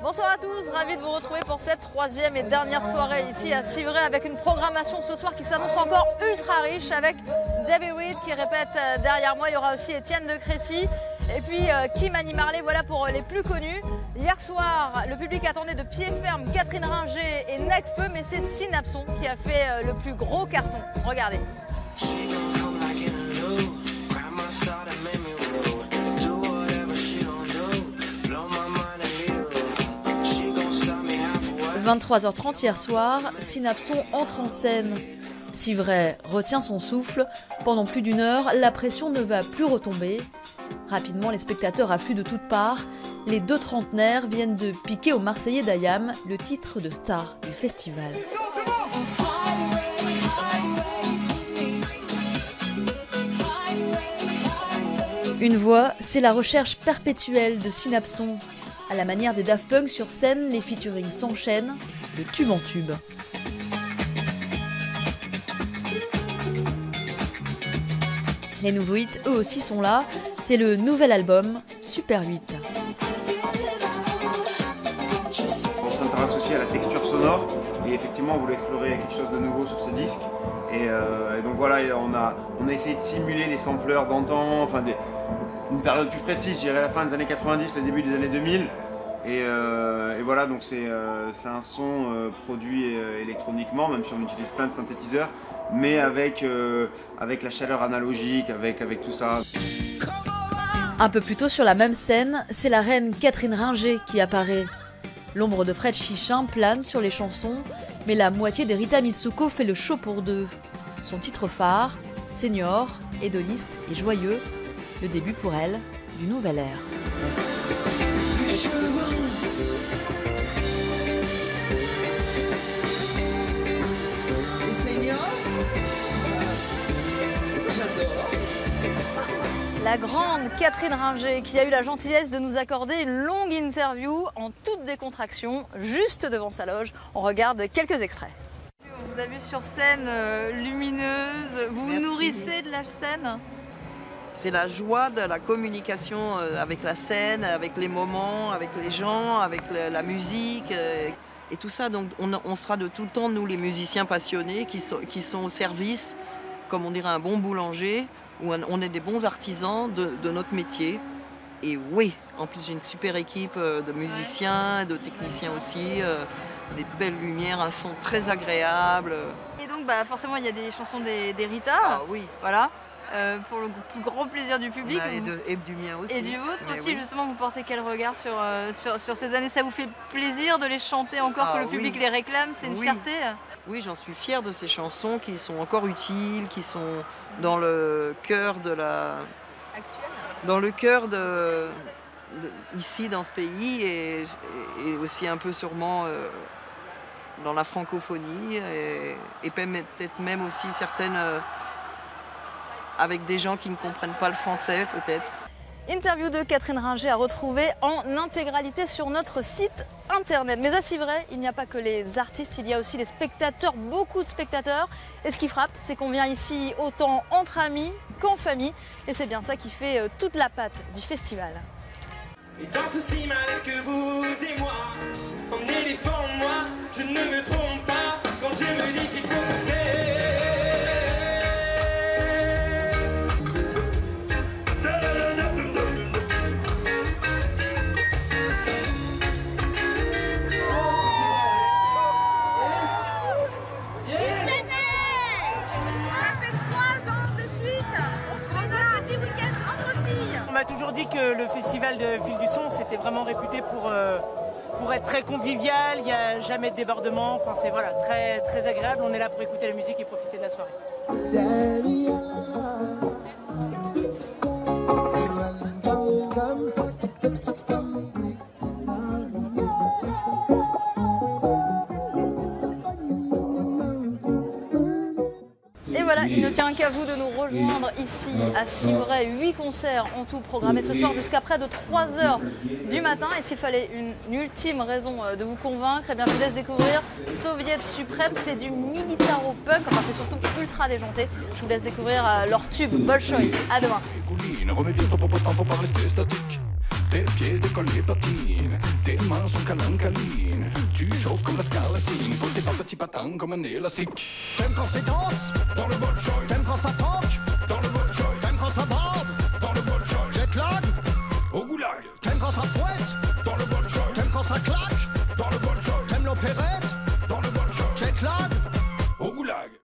Bonsoir à tous, ravi de vous retrouver pour cette troisième et dernière soirée ici à Civray avec une programmation ce soir qui s'annonce encore ultra riche avec Debbie Reed qui répète derrière moi, il y aura aussi Étienne de Crécy et puis Kim Annie Marley, voilà pour les plus connus. Hier soir, le public attendait de pied ferme Catherine Ringer et Necfeu, mais c'est Synapson qui a fait le plus gros carton. Regardez. 23h30 hier soir, Synapson entre en scène. Civray retient son souffle. Pendant plus d'une heure, la pression ne va plus retomber. Rapidement, les spectateurs affluent de toutes parts. Les deux trentenaires viennent de piquer au Marseillais d'Ayam le titre de star du festival. Une voix, c'est la recherche perpétuelle de Synapson. À la manière des Daft Punk sur scène, les featurings s'enchaînent de tube en tube. Les nouveaux hits, eux aussi, sont là. C'est le nouvel album, Super 8. On s'intéresse aussi à la texture sonore et effectivement on voulait explorer quelque chose de nouveau sur ce disque. Et donc voilà, on a essayé de simuler les sampleurs d'antan, enfin une période plus précise, je dirais la fin des années 90, le début des années 2000. Et voilà, donc c'est un son produit électroniquement, même si on utilise plein de synthétiseurs, mais avec la chaleur analogique, avec tout ça. Un peu plus tôt sur la même scène, c'est la reine Catherine Ringer qui apparaît. L'ombre de Fred Chichin plane sur les chansons, mais la moitié des Rita Mitsuko fait le show pour deux. Son titre phare, Senior, hédoniste et joyeux, le début pour elle du nouvel ère. La grande Catherine Ringer qui a eu la gentillesse de nous accorder une longue interview en toute décontraction, juste devant sa loge. On regarde quelques extraits. On vous a vu sur scène lumineuse, vous vous nourrissez de la scène? C'est la joie de la communication avec la scène, avec les moments, avec les gens, avec la musique et tout ça. Donc on sera de tout le temps, nous les musiciens passionnés qui sont au service, comme on dirait un bon boulanger, où on est des bons artisans de notre métier. Et oui, en plus j'ai une super équipe de musiciens, de techniciens aussi, des belles lumières, un son très agréable. Et donc forcément il y a des chansons des Rita, ah, oui. Voilà. Pour le plus grand plaisir du public. Et du mien aussi. Et du vôtre aussi, oui. Justement, vous portez quel regard sur ces années? Ça vous fait plaisir de les chanter encore, que le public les réclame? C'est une fierté? Oui, j'en suis fière de ces chansons qui sont encore utiles, qui sont dans le cœur de la... Actuelle? Dans le cœur ici, dans ce pays, et aussi un peu sûrement dans la francophonie, et peut-être même aussi certaines... avec des gens qui ne comprennent pas le français, peut-être. Interview de Catherine Ringer à retrouver en intégralité sur notre site internet. Mais à Civray, il n'y a pas que les artistes, il y a aussi les spectateurs, beaucoup de spectateurs. Et ce qui frappe, c'est qu'on vient ici autant entre amis qu'en famille. Et c'est bien ça qui fait toute la patte du festival. Et dans ceci mal que vous et moi, en éléphant moi, je ne me trompe pas quand je me dis qu'il faut pousser. On m'a toujours dit que le festival de Fil du Son, c'était vraiment réputé pour être très convivial, il n'y a jamais de débordement, enfin c'est voilà, très, très agréable. On est là pour écouter la musique et profiter de la soirée. Et voilà, il ne tient qu'à vous de nous rejoindre ici à Civray. 8 concerts en tout programmés ce soir jusqu'à près de 3h du matin. Et s'il fallait une ultime raison de vous convaincre, eh bien, je vous laisse découvrir Soviet Suprême. C'est du militaro-punk, enfin c'est surtout ultra déjanté. Je vous laisse découvrir leur tube Bolshoi. À demain. Tes pieds décollés patinent, tes mains sont calancaline. Tu chauffes comme la scarlatine, pose tes pas petits patins comme un élastique. T'aimes quand c'est dense? Dans le Bolshoi. T'aimes quand ça tanque? Dans le Bolshoi. T'aimes quand ça borde? Dans le Bolshoi. Jet lag? Au goulag. T'aimes quand ça fouette? Dans le Bolshoi. T'aimes quand ça claque?